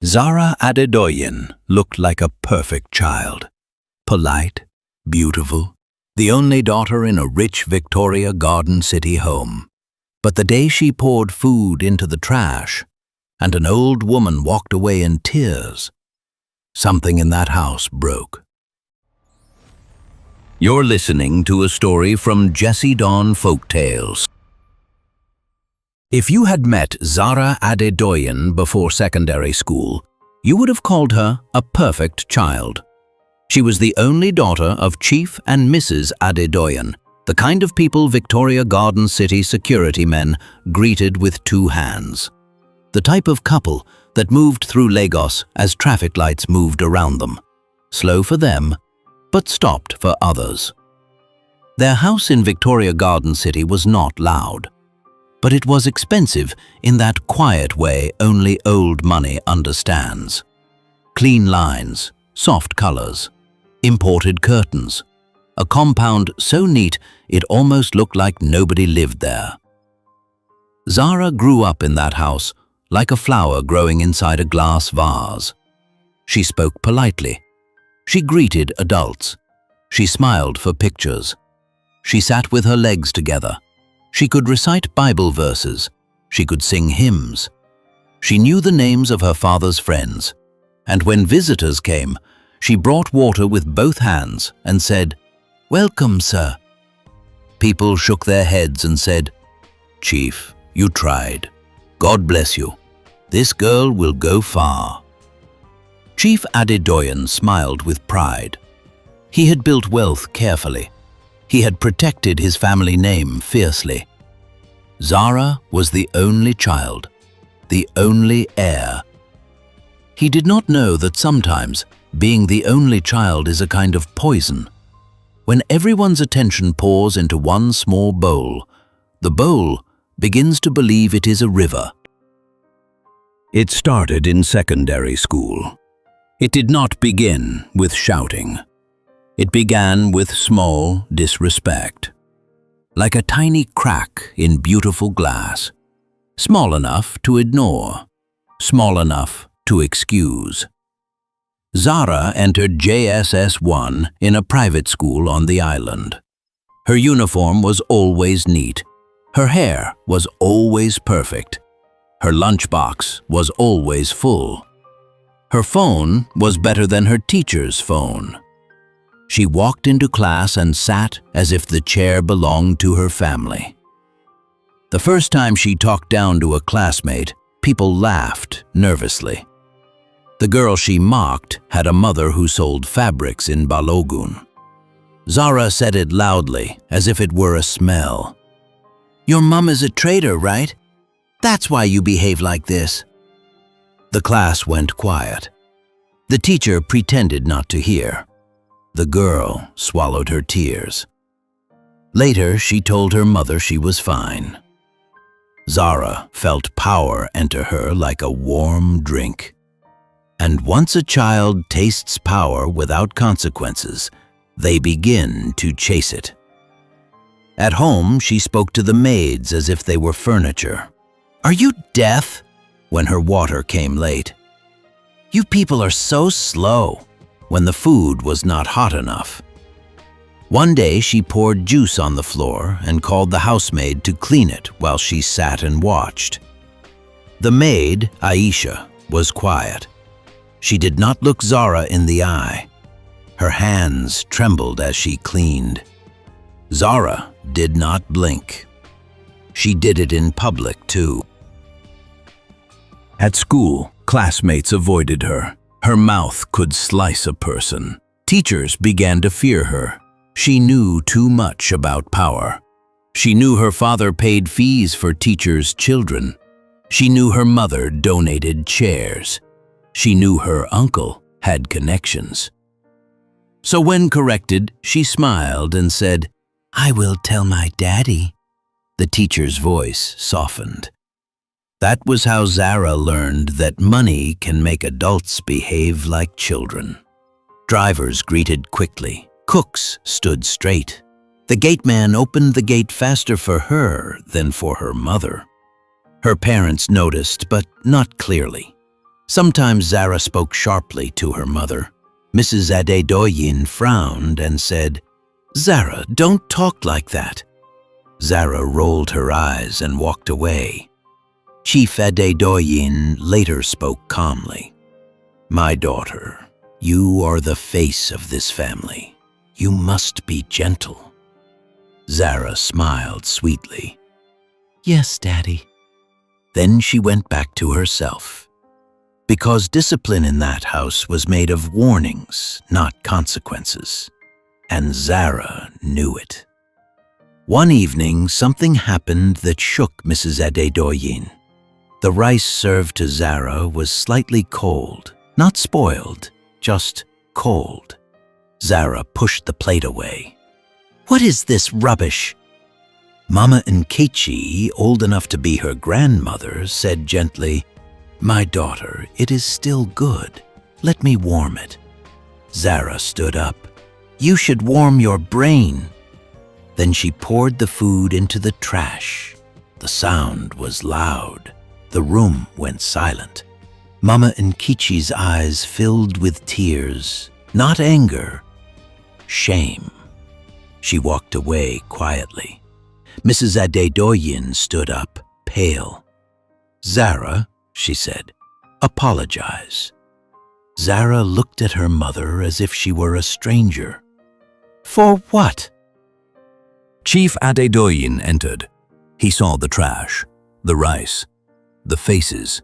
Zara Adedoyin looked like a perfect child. Polite, beautiful, the only daughter in a rich Victoria Garden City home. But the day she poured food into the trash, and an old woman walked away in tears, something in that house broke. You're listening to a story from Jessie Dawn Folktales. If you had met Zara Adedoyin before secondary school, you would have called her a perfect child. She was the only daughter of Chief and Mrs. Adedoyin, the kind of people Victoria Garden City security men greeted with two hands. The type of couple that moved through Lagos as traffic lights moved around them. Slow for them, but stopped for others. Their house in Victoria Garden City was not loud, but it was expensive in that quiet way only old money understands. Clean lines, soft colors, imported curtains, a compound so neat it almost looked like nobody lived there. Zara grew up in that house like a flower growing inside a glass vase. She spoke politely. She greeted adults. She smiled for pictures. She sat with her legs together. She could recite Bible verses. She could sing hymns. She knew the names of her father's friends. And when visitors came, she brought water with both hands and said, "Welcome, sir." People shook their heads and said, "Chief, you tried. God bless you. This girl will go far." Chief Adedoyin smiled with pride. He had built wealth carefully. He had protected his family name fiercely. Zara was the only child, the only heir. He did not know that sometimes being the only child is a kind of poison. When everyone's attention pours into one small bowl, the bowl begins to believe it is a river. It started in secondary school. It did not begin with shouting. It began with small disrespect, like a tiny crack in beautiful glass, small enough to ignore, small enough to excuse. Zara entered JSS 1 in a private school on the island. Her uniform was always neat. Her hair was always perfect. Her lunchbox was always full. Her phone was better than her teacher's phone. She walked into class and sat as if the chair belonged to her family. The first time she talked down to a classmate, people laughed nervously. The girl she mocked had a mother who sold fabrics in Balogun. Zara said it loudly, as if it were a smell. "Your mom is a traitor, right? That's why you behave like this." The class went quiet. The teacher pretended not to hear. The girl swallowed her tears. Later, she told her mother she was fine. Zara felt power enter her like a warm drink. And once a child tastes power without consequences, they begin to chase it. At home, she spoke to the maids as if they were furniture. "Are you deaf?" when her water came late. "You people are so slow," when the food was not hot enough. One day she poured juice on the floor and called the housemaid to clean it while she sat and watched. The maid, Aisha, was quiet. She did not look Zara in the eye. Her hands trembled as she cleaned. Zara did not blink. She did it in public too. At school, classmates avoided her. Her mouth could slice a person. Teachers began to fear her. She knew too much about power. She knew her father paid fees for teachers' children. She knew her mother donated chairs. She knew her uncle had connections. So when corrected, she smiled and said, "I will tell my daddy." The teacher's voice softened. That was how Zara learned that money can make adults behave like children. Drivers greeted quickly. Cooks stood straight. The gateman opened the gate faster for her than for her mother. Her parents noticed, but not clearly. Sometimes Zara spoke sharply to her mother. Mrs. Adedoyin frowned and said, "Zara, don't talk like that." Zara rolled her eyes and walked away. Chief Adedoyin later spoke calmly. "My daughter, you are the face of this family. You must be gentle." Zara smiled sweetly. "Yes, Daddy." Then she went back to herself. Because discipline in that house was made of warnings, not consequences. And Zara knew it. One evening, something happened that shook Mrs. Adedoyin. The rice served to Zara was slightly cold, not spoiled, just cold. Zara pushed the plate away. "What is this rubbish?" Mama Nkechi, old enough to be her grandmother, said gently, "My daughter, it is still good. Let me warm it." Zara stood up. "You should warm your brain." Then she poured the food into the trash. The sound was loud. The room went silent. Mama Nkechi's eyes filled with tears, not anger, shame. She walked away quietly. Mrs. Adedoyin stood up, pale. "Zara," she said, "apologize." Zara looked at her mother as if she were a stranger. "For what?" Chief Adedoyin entered. He saw the trash, the rice, the faces.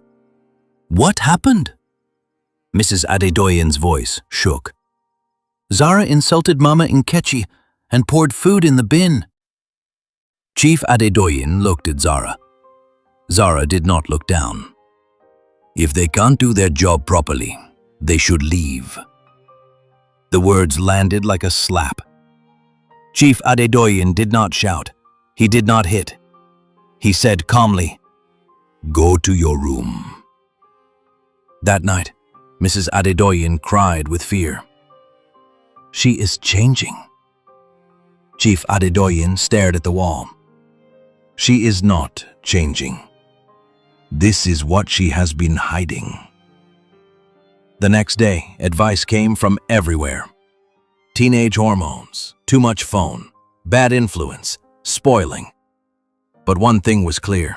"What happened?" Mrs. Adedoyin's voice shook. "Zara insulted Mama Nkechi and poured food in the bin." Chief Adedoyin looked at Zara. Zara did not look down. "If they can't do their job properly, they should leave." The words landed like a slap. Chief Adedoyin did not shout. He did not hit. He said calmly, "Go to your room." That night, Mrs. Adedoyin cried with fear. "She is changing." Chief Adedoyin stared at the wall. "She is not changing. This is what she has been hiding." The next day, advice came from everywhere. Teenage hormones, too much phone, bad influence, spoiling. But one thing was clear.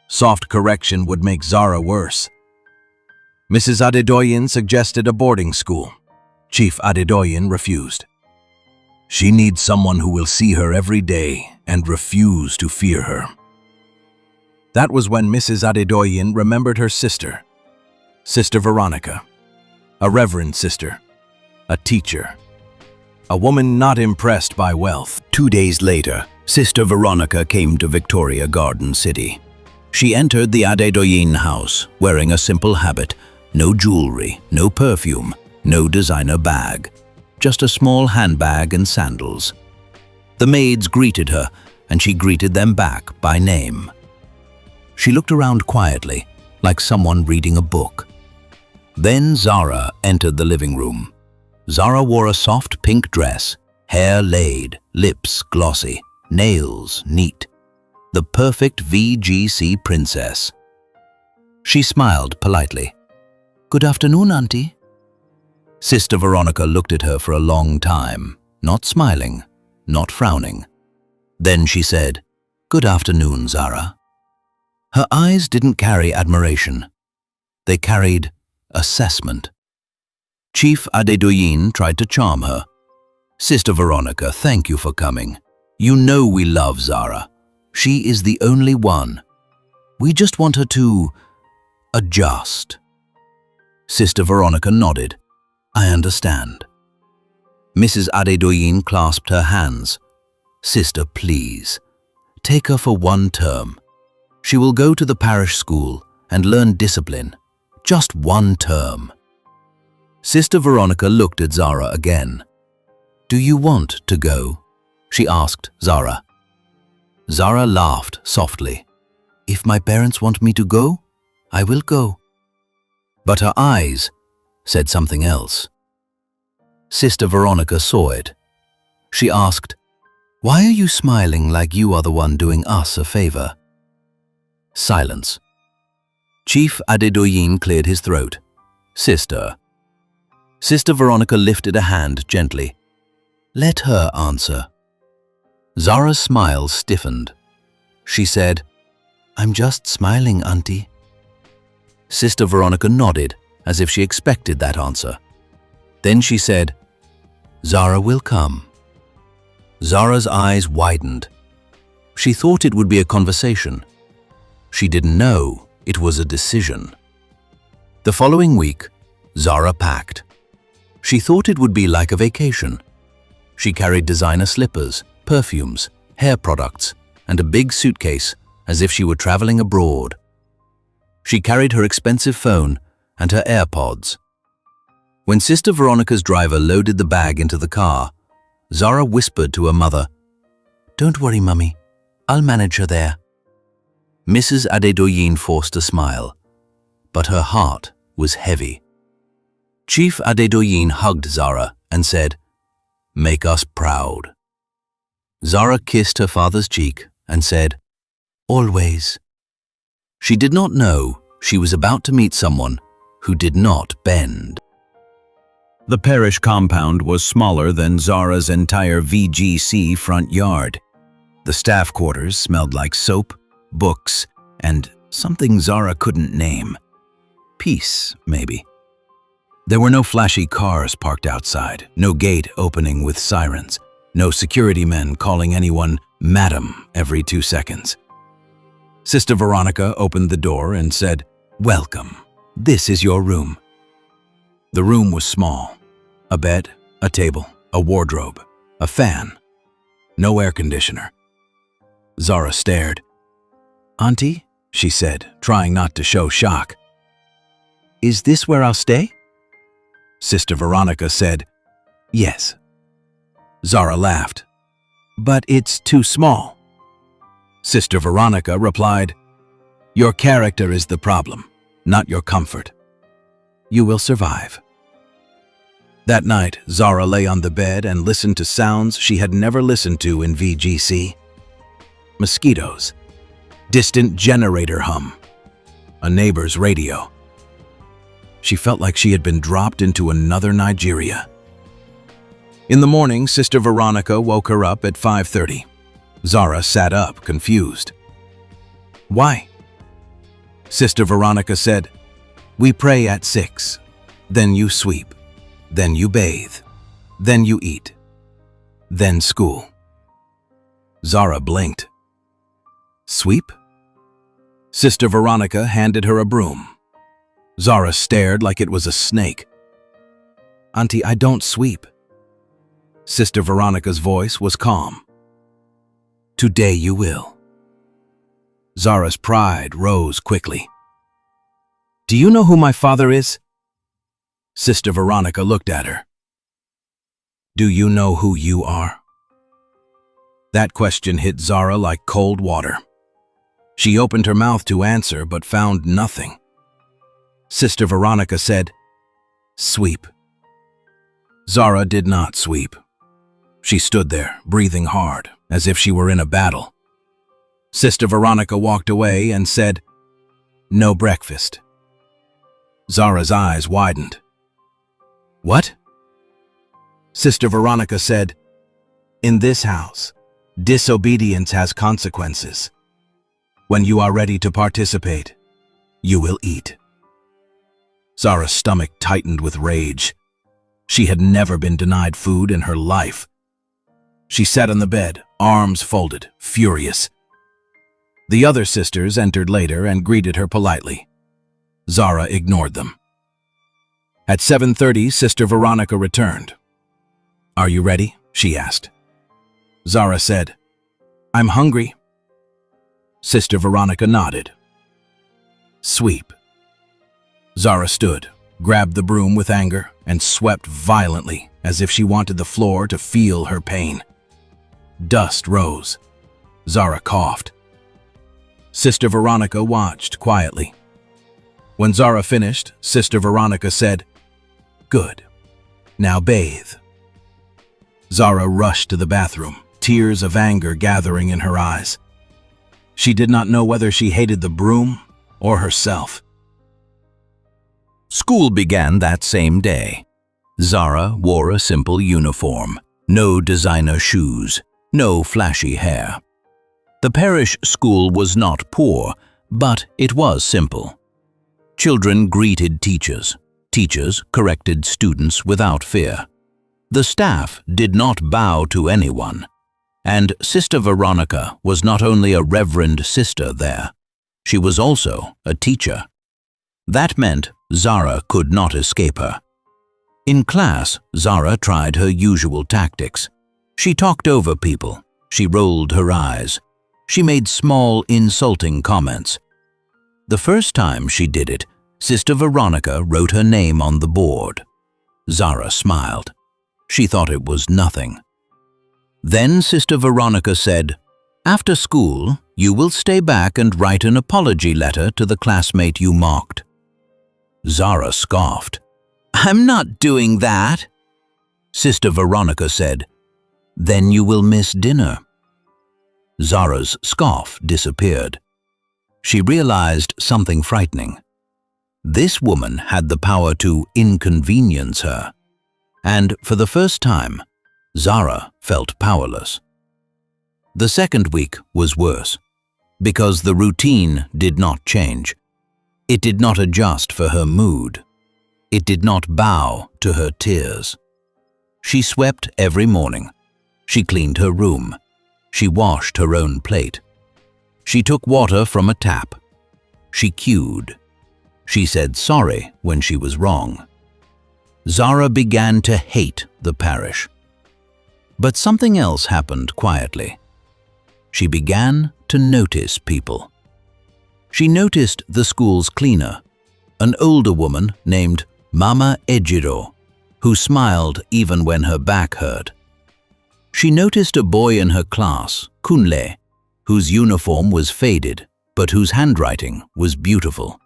Soft correction would make Zara worse. Mrs. Adedoyin suggested a boarding school. Chief Adedoyin refused. "She needs someone who will see her every day and refuse to fear her." That was when Mrs. Adedoyin remembered her sister, Sister Veronica, a Reverend Sister, a teacher, a woman not impressed by wealth. 2 days later, Sister Veronica came to Victoria Garden City. She entered the Adedoyin house wearing a simple habit, no jewelry, no perfume, no designer bag, just a small handbag and sandals. The maids greeted her, and she greeted them back by name. She looked around quietly, like someone reading a book. Then Zara entered the living room. Zara wore a soft pink dress, hair laid, lips glossy, nails neat. The perfect VGC princess. She smiled politely. "Good afternoon, Auntie." Sister Veronica looked at her for a long time, not smiling, not frowning. Then she said, "Good afternoon, Zara." Her eyes didn't carry admiration. They carried assessment. Chief Adedoyin tried to charm her. "Sister Veronica, thank you for coming. You know we love Zara. She is the only one. We just want her to adjust." Sister Veronica nodded. "I understand." Mrs. Adedoyin clasped her hands. "Sister, please, take her for 1 term. She will go to the parish school and learn discipline. Just 1 term. Sister Veronica looked at Zara again. "Do you want to go?" she asked Zara. Zara laughed softly. "If my parents want me to go, I will go." But her eyes said something else. Sister Veronica saw it. She asked, "Why are you smiling like you are the one doing us a favor?" Silence. Chief Adedoyin cleared his throat. Sister. Sister Veronica lifted a hand gently. Let her answer. Zara's smile stiffened. She said, I'm just smiling, Auntie. Sister Veronica nodded, as if she expected that answer. Then she said, Zara will come. Zara's eyes widened. She thought it would be a conversation. She didn't know it was a decision. The following week, Zara packed. She thought it would be like a vacation. She carried designer slippers, perfumes, hair products, and a big suitcase as if she were traveling abroad. She carried her expensive phone and her AirPods. When Sister Veronica's driver loaded the bag into the car, Zara whispered to her mother, Don't worry, Mummy. I'll manage her there. Mrs. Adedoyin forced a smile, but her heart was heavy. Chief Adedoyin hugged Zara and said, Make us proud. Zara kissed her father's cheek and said, Always. She did not know she was about to meet someone who did not bend. The parish compound was smaller than Zara's entire VGC front yard. The staff quarters smelled like soap, books, and something Zara couldn't name. Peace, maybe. There were no flashy cars parked outside, no gate opening with sirens, no security men calling anyone Madam every 2 seconds. Sister Veronica opened the door and said, Welcome. This is your room. The room was small. A bed, a table, a wardrobe, a fan. No air conditioner. Zara stared. Auntie, she said, trying not to show shock. Is this where I'll stay? Sister Veronica said, Yes. Zara laughed. But it's too small. Sister Veronica replied, Your character is the problem, not your comfort. You will survive. That night, Zara lay on the bed and listened to sounds she had never listened to in VGC. Mosquitoes, distant generator hum, a neighbor's radio. She felt like she had been dropped into another Nigeria. In the morning, Sister Veronica woke her up at 5:30. Zara sat up, confused. Why? Sister Veronica said, We pray at 6, then you sweep. Then you bathe. Then you eat. Then school. Zara blinked. Sweep? Sister Veronica handed her a broom. Zara stared like it was a snake. Auntie, I don't sweep. Sister Veronica's voice was calm. Today you will. Zara's pride rose quickly. Do you know who my father is? Sister Veronica looked at her. Do you know who you are? That question hit Zara like cold water. She opened her mouth to answer but found nothing. Sister Veronica said, Sweep. Zara did not sweep. She stood there, breathing hard, as if she were in a battle. Sister Veronica walked away and said, No breakfast. Zara's eyes widened. What? Sister Veronica said, In this house, disobedience has consequences. When you are ready to participate, you will eat. Zara's stomach tightened with rage. She had never been denied food in her life. She sat on the bed, arms folded, furious. The other sisters entered later and greeted her politely. Zara ignored them. At 7:30, Sister Veronica returned. Are you ready? She asked. Zara said, I'm hungry. Sister Veronica nodded. Sweep. Zara stood, grabbed the broom with anger, and swept violently as if she wanted the floor to feel her pain. Dust rose. Zara coughed. Sister Veronica watched quietly. When Zara finished, Sister Veronica said, Good. Now bathe. Zara rushed to the bathroom, tears of anger gathering in her eyes. She did not know whether she hated the broom or herself. School began that same day. Zara wore a simple uniform, no designer shoes, no flashy hair. The parish school was not poor, but it was simple. Children greeted teachers. Teachers corrected students without fear. The staff did not bow to anyone. And Sister Veronica was not only a Reverend Sister there, she was also a teacher. That meant Zara could not escape her. In class, Zara tried her usual tactics. She talked over people. She rolled her eyes. She made small, insulting comments. The first time she did it, Sister Veronica wrote her name on the board. Zara smiled. She thought it was nothing. Then Sister Veronica said, "After school, you will stay back and write an apology letter to the classmate you mocked." Zara scoffed. "I'm not doing that." Sister Veronica said, "Then you will miss dinner." Zara's scoff disappeared. She realized something frightening. This woman had the power to inconvenience her. And for the first time, Zara felt powerless. The second week was worse, because the routine did not change. It did not adjust for her mood. It did not bow to her tears. She swept every morning. She cleaned her room. She washed her own plate. She took water from a tap. She queued. She said sorry when she was wrong. Zara began to hate the parish. But something else happened quietly. She began to notice people. She noticed the school's cleaner, an older woman named Mama Ejiro, who smiled even when her back hurt. She noticed a boy in her class, Chinwe, whose uniform was faded, but whose handwriting was beautiful.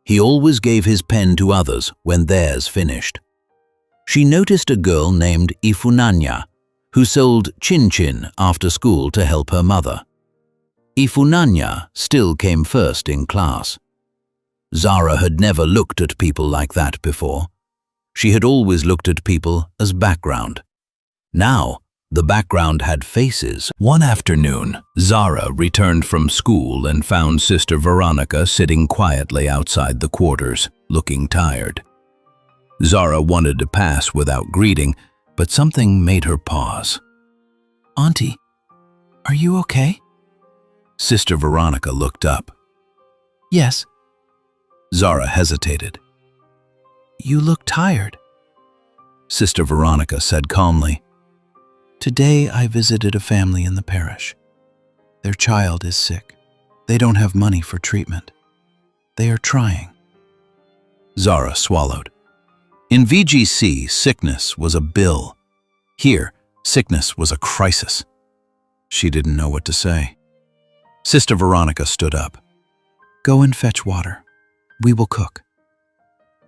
He always gave his pen to others when theirs finished. She noticed a girl named Ifunanya, who sold chin-chin after school to help her mother. Ifunanya still came first in class. Zara had never looked at people like that before. She had always looked at people as background. Now, the background had faces. One afternoon, Zara returned from school and found Sister Veronica sitting quietly outside the quarters, looking tired. Zara wanted to pass without greeting, but something made her pause. "Auntie, are you okay?" Sister Veronica looked up. "Yes." Zara hesitated. "You look tired." Sister Veronica said calmly, "Today I visited a family in the parish. Their child is sick. They don't have money for treatment. They are trying." Zara swallowed. In VGC, sickness was a bill. Here, sickness was a crisis. She didn't know what to say. Sister Veronica stood up. "Go and fetch water. We will cook."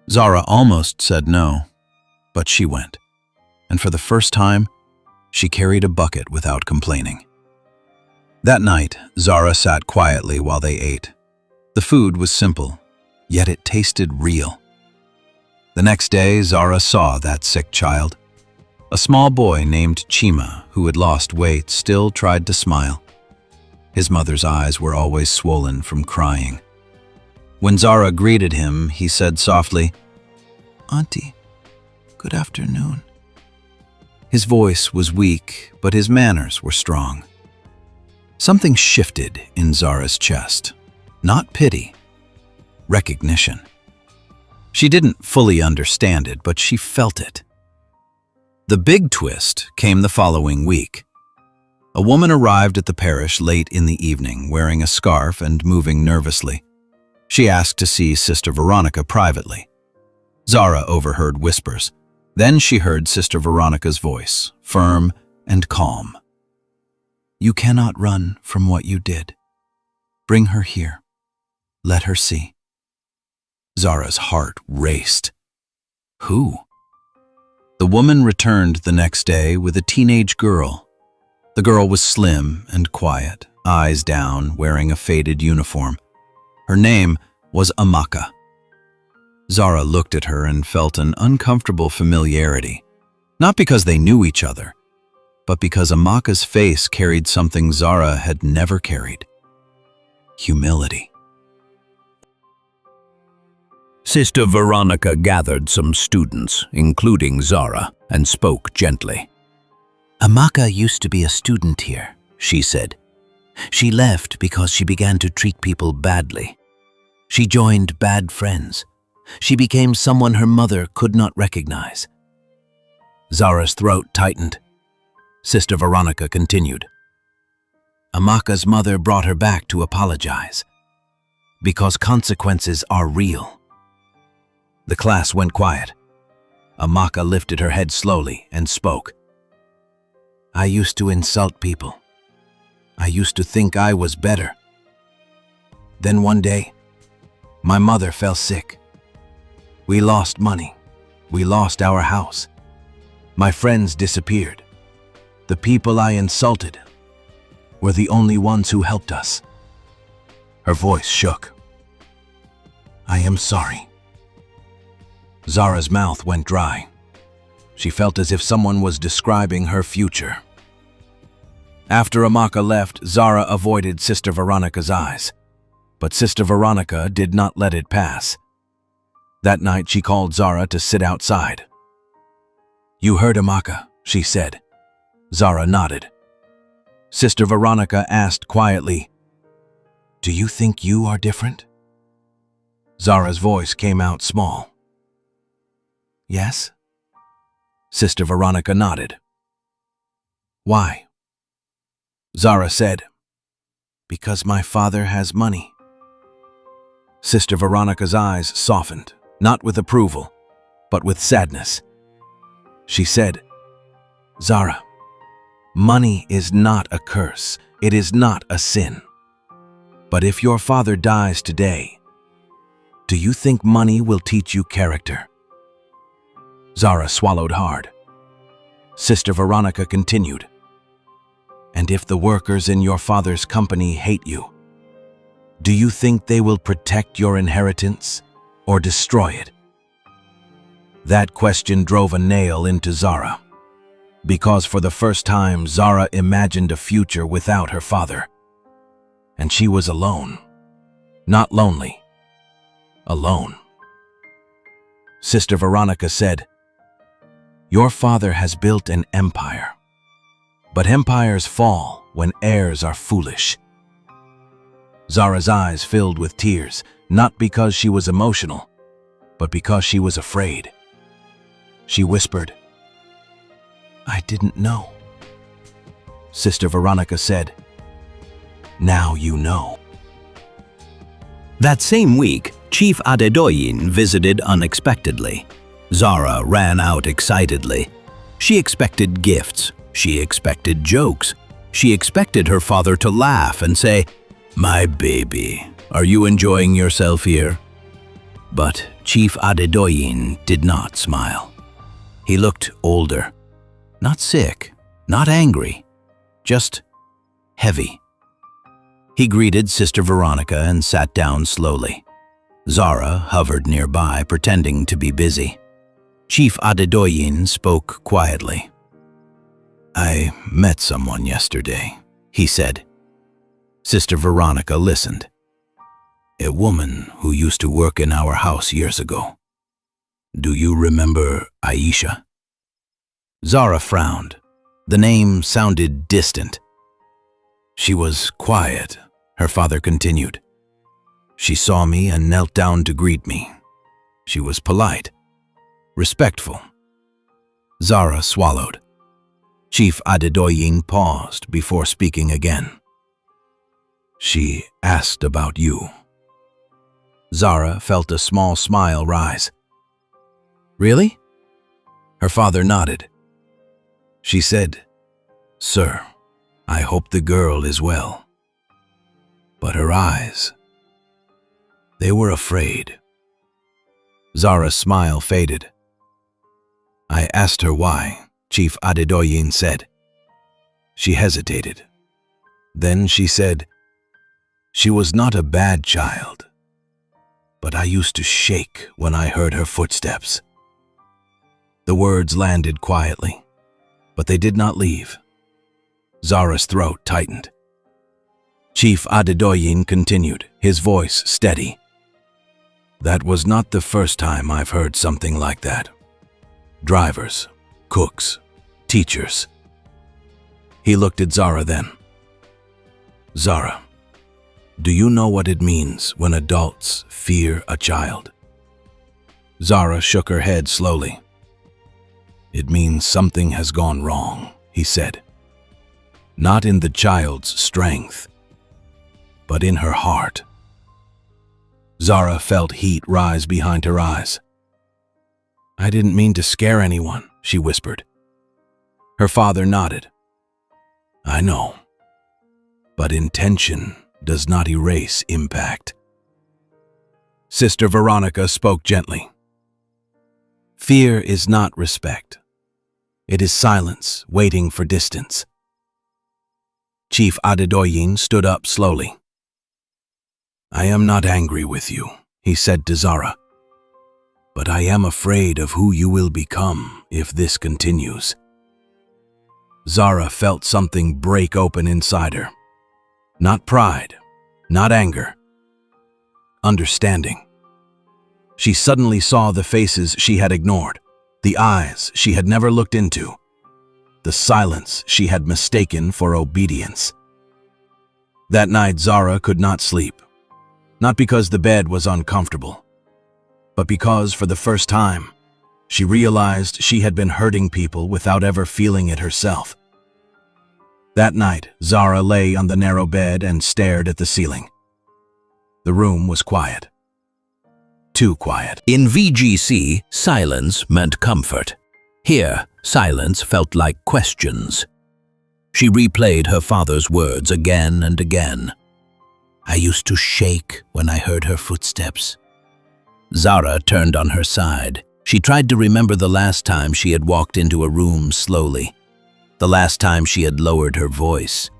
Zara almost said no, but she went. And for the first time, she carried a bucket without complaining. That night, Zara sat quietly while they ate. The food was simple, yet it tasted real. The next day, Zara saw that sick child. A small boy named Chima, who had lost weight, still tried to smile. His mother's eyes were always swollen from crying. When Zara greeted him, he said softly, "Auntie, good afternoon." His voice was weak, but his manners were strong. Something shifted in Zara's chest. Not pity, recognition. She didn't fully understand it, but she felt it. The big twist came the following week. A woman arrived at the parish late in the evening, wearing a scarf and moving nervously. She asked to see Sister Veronica privately. Zara overheard whispers. Then she heard Sister Veronica's voice, firm and calm. "You cannot run from what you did. Bring her here. Let her see." Zara's heart raced. Who? The woman returned the next day with a teenage girl. The girl was slim and quiet, eyes down, wearing a faded uniform. Her name was Amaka. Zara looked at her and felt an uncomfortable familiarity, not because they knew each other, but because Amaka's face carried something Zara had never carried: humility. Sister Veronica gathered some students, including Zara, and spoke gently. Amaka used to be a student here, she said. She left because she began to treat people badly. She joined bad friends. She became someone her mother could not recognize. Zara's throat tightened. Sister Veronica continued. Amaka's mother brought her back to apologize, because consequences are real. The class went quiet. Amaka lifted her head slowly and spoke. I used to insult people. I used to think I was better. Then one day, my mother fell sick. We lost money. We lost our house. My friends disappeared. The people I insulted were the only ones who helped us. Her voice shook. I am sorry. Zara's mouth went dry. She felt as if someone was describing her future. After Amaka left, Zara avoided Sister Veronica's eyes. But Sister Veronica did not let it pass. That night she called Zara to sit outside. You heard Amaka, she said. Zara nodded. Sister Veronica asked quietly, Do you think you are different? Zara's voice came out small. Yes? Sister Veronica nodded. Why? Zara said, Because my father has money. Sister Veronica's eyes softened, not with approval, but with sadness. She said, Zara, money is not a curse. It is not a sin. But if your father dies today, do you think money will teach you character? Zara swallowed hard. Sister Veronica continued, And if the workers in your father's company hate you, do you think they will protect your inheritance or destroy it? That question drove a nail into Zara, because for the first time Zara imagined a future without her father. And she was alone. Not lonely. Alone. Sister Veronica said, Your father has built an empire. But empires fall when heirs are foolish. Zara's eyes filled with tears, not because she was emotional, but because she was afraid. She whispered, I didn't know. Sister Veronica said, Now you know. That same week, Chief Adedoyin visited unexpectedly. Zara ran out excitedly. She expected gifts. She expected jokes. She expected her father to laugh and say, My baby, are you enjoying yourself here? But Chief Adedoyin did not smile. He looked older. Not sick, not angry, just heavy. He greeted Sister Veronica and sat down slowly. Zara hovered nearby, pretending to be busy. Chief Adedoyin spoke quietly. I met someone yesterday, he said. Sister Veronica listened. A woman who used to work in our house years ago. Do you remember Aisha? Zara frowned. The name sounded distant. She was quiet, her father continued. She saw me and knelt down to greet me. She was polite, respectful. Zara swallowed. Chief Adedoyin paused before speaking again. She asked about you. Zara felt a small smile rise. Really? Her father nodded. She said, Sir, I hope the girl is well. But her eyes, they were afraid. Zara's smile faded. I asked her why, Chief Adedoyin said. She hesitated. Then she said, She was not a bad child. but I used to shake when I heard her footsteps." The words landed quietly, but they did not leave. Zara's throat tightened. Chief Adedoyin continued, his voice steady. "That was not the first time I've heard something like that. Drivers, cooks, teachers." He looked at Zara then. "Zara, do you know what it means when adults fear a child?" Zara shook her head slowly. "It means something has gone wrong," he said. "Not in the child's strength, but in her heart." Zara felt heat rise behind her eyes. "I didn't mean to scare anyone," she whispered. Her father nodded. "I know, but intention does not erase impact." Sister Veronica spoke gently. "Fear is not respect. It is silence waiting for distance." Chief Adedoyin stood up slowly. "I am not angry with you," he said to Zara, "but I am afraid of who you will become if this continues." Zara felt something break open inside her. Not pride, not anger. Understanding. She suddenly saw the faces she had ignored, the eyes she had never looked into, the silence she had mistaken for obedience. That night Zara could not sleep, not because the bed was uncomfortable, but because for the first time, she realized she had been hurting people without ever feeling it herself. That night, Zara lay on the narrow bed and stared at the ceiling. The room was quiet. Too quiet. In VGC, silence meant comfort. Here, silence felt like questions. She replayed her father's words again and again. "I used to shake when I heard her footsteps." Zara turned on her side. She tried to remember the last time she had walked into a room slowly, the last time she had lowered her voice,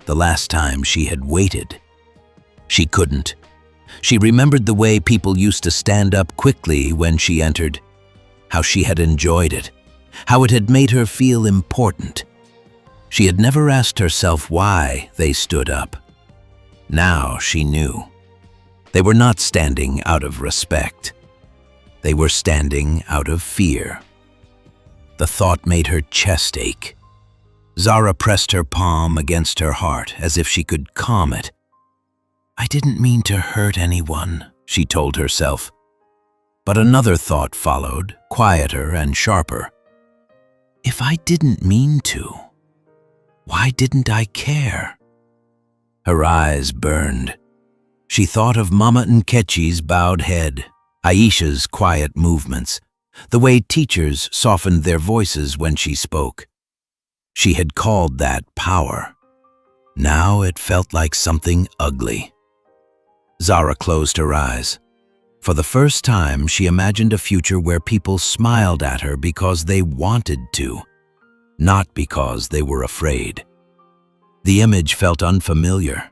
the last time she had waited. She couldn't. She remembered the way people used to stand up quickly when she entered, how she had enjoyed it, how it had made her feel important. She had never asked herself why they stood up. Now she knew. They were not standing out of respect. They were standing out of fear. The thought made her chest ache. Zara pressed her palm against her heart as if she could calm it. "I didn't mean to hurt anyone," she told herself. But another thought followed, quieter and sharper. "If I didn't mean to, why didn't I care?" Her eyes burned. She thought of Mama Nkechi's bowed head, Aisha's quiet movements, the way teachers softened their voices when she spoke. She had called that power. Now it felt like something ugly. Zara closed her eyes. For the first time, she imagined a future where people smiled at her because they wanted to, not because they were afraid. The image felt unfamiliar,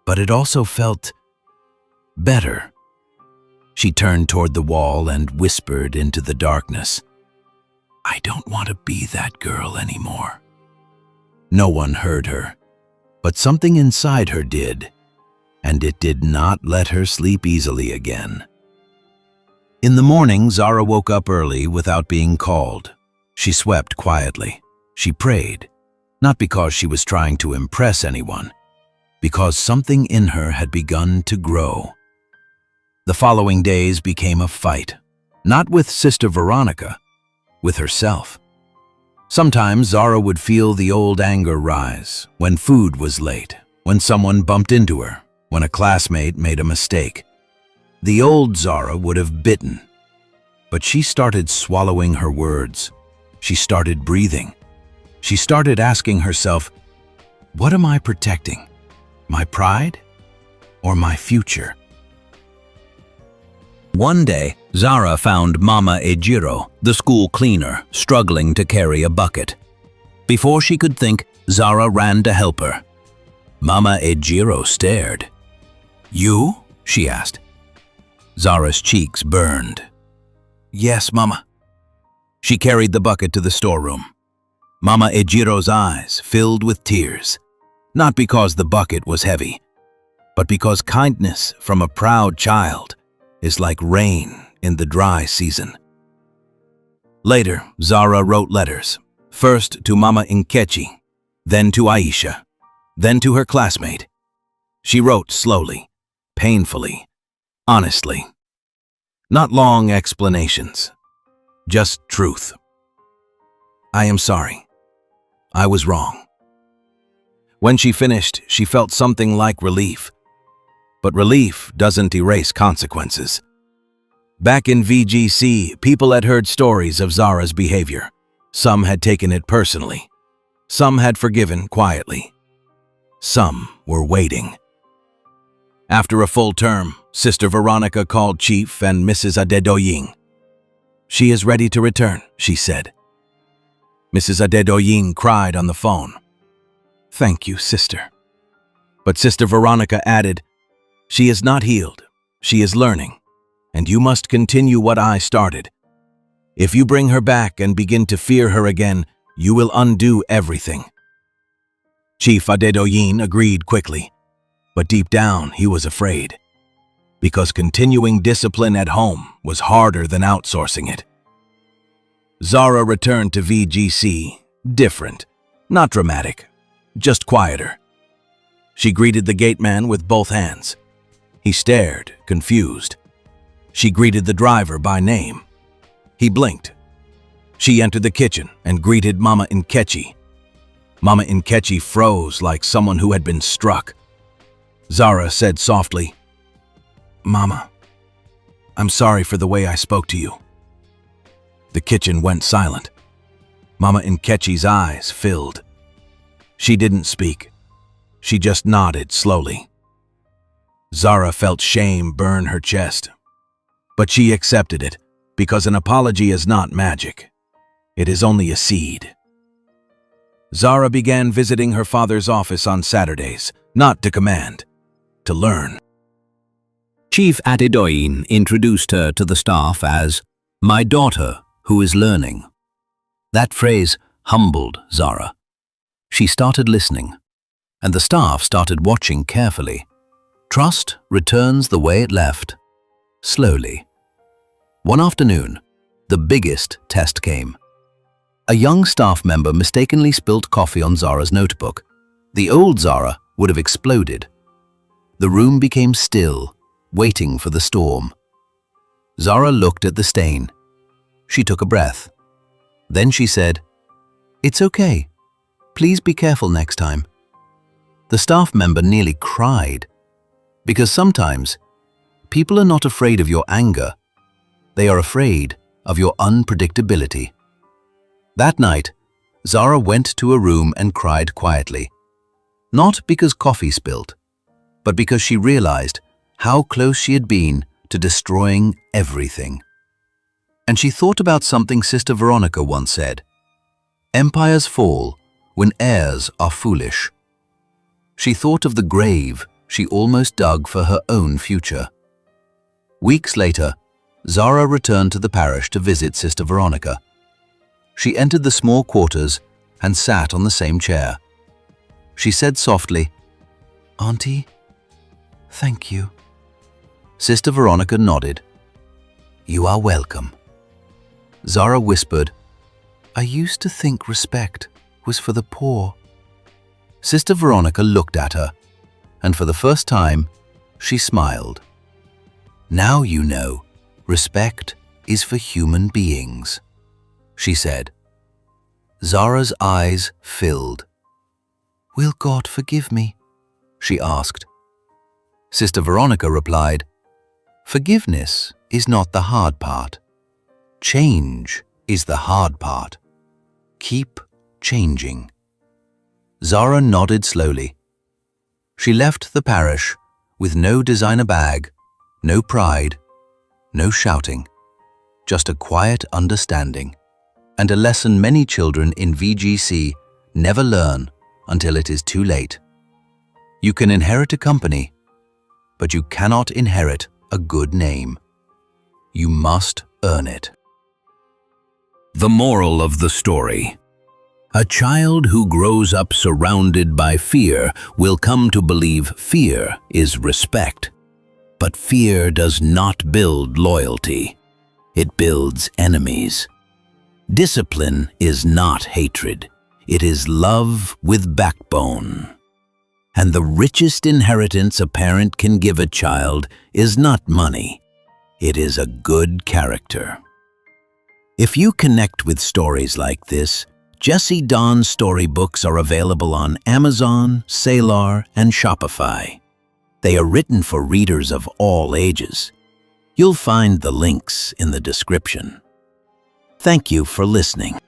but it also felt better. She turned toward the wall and whispered into the darkness, "I don't want to be that girl anymore." No one heard her, but something inside her did, and it did not let her sleep easily again. In the morning, Zara woke up early without being called. She swept quietly. She prayed, not because she was trying to impress anyone, because something in her had begun to grow. The following days became a fight, not with Sister Veronica, with herself. Sometimes Zara would feel the old anger rise, when food was late, when someone bumped into her, when a classmate made a mistake. The old Zara would have bitten, but she started swallowing her words. She started breathing. She started asking herself, what am I protecting? My pride or my future? One day, Zara found Mama Ejiro, the school cleaner, struggling to carry a bucket. Before she could think, Zara ran to help her. Mama Ejiro stared. "You?" she asked. Zara's cheeks burned. Yes, Mama. She carried the bucket to the storeroom. Mama Ejiro's eyes filled with tears, not because the bucket was heavy, but because kindness from a proud child is like rain in the dry season. Later, Zara wrote letters, first to Mama Nkechi, then to Aisha, then to her classmate. She wrote slowly, painfully, honestly. Not long explanations, just truth. I am sorry. I was wrong. When she finished, she felt something like relief. But relief doesn't erase consequences. Back in VGC, people had heard stories of Zara's behavior. Some had taken it personally. Some had forgiven quietly. Some were waiting. After a full term, Sister Veronica called Chief and Mrs. Adedoyin. She is ready to return, she said. Mrs. Adedoyin cried on the phone. Thank you, Sister. But Sister Veronica added, she is not healed, she is learning, and you must continue what I started. If you bring her back and begin to fear her again, you will undo everything. Chief Adedoyin agreed quickly, but deep down he was afraid, because continuing discipline at home was harder than outsourcing it. Zara returned to VGC, different, not dramatic, just quieter. She greeted the gateman with both hands. He stared, confused. She greeted the driver by name. He blinked. She entered the kitchen and greeted Mama Nkechi. Mama Nkechi froze like someone who had been struck. Zara said softly, Mama, I'm sorry for the way I spoke to you. The kitchen went silent. Mama Nkechi's eyes filled. She didn't speak. She just nodded slowly. Zara felt shame burn her chest. But she accepted it, because an apology is not magic. It is only a seed. Zara began visiting her father's office on Saturdays, not to command, to learn. Chief Adedoyin introduced her to the staff as my daughter who is learning. That phrase humbled Zara. She started listening, and the staff started watching carefully. Trust returns the way it left, slowly. One afternoon, the biggest test came. A young staff member mistakenly spilt coffee on Zara's notebook. The old Zara would have exploded. The room became still, waiting for the storm. Zara looked at the stain. She took a breath. Then she said, "It's okay. Please be careful next time." The staff member nearly cried, because sometimes people are not afraid of your anger. They are afraid of your unpredictability. That night, Zara went to a room and cried quietly. Not because coffee spilt, but because she realized how close she had been to destroying everything. And she thought about something Sister Veronica once said, "Empires fall when heirs are foolish." She thought of the grave she almost dug for her own future. Weeks later, Zara returned to the parish to visit Sister Veronica. She entered the small quarters and sat on the same chair. She said softly, "Auntie, thank you." Sister Veronica nodded. "You are welcome." Zara whispered, "I used to think respect was for the poor." Sister Veronica looked at her, and for the first time, she smiled. "Now you know, respect is for human beings," she said. Zara's eyes filled. "Will God forgive me?" she asked. Sister Veronica replied, "Forgiveness is not the hard part. Change is the hard part. Keep changing." Zara nodded slowly. She left the parish with no designer bag, no pride, no shouting, just a quiet understanding, and a lesson many children in VGC never learn until it is too late. You can inherit a company, but you cannot inherit a good name. You must earn it. The moral of the story: a child who grows up surrounded by fear will come to believe fear is respect. But fear does not build loyalty. It builds enemies. Discipline is not hatred. It is love with backbone. And the richest inheritance a parent can give a child is not money. It is a good character. If you connect with stories like this, Jessie Dawn's storybooks are available on Amazon, Salar, and Shopify. They are written for readers of all ages. You'll find the links in the description. Thank you for listening.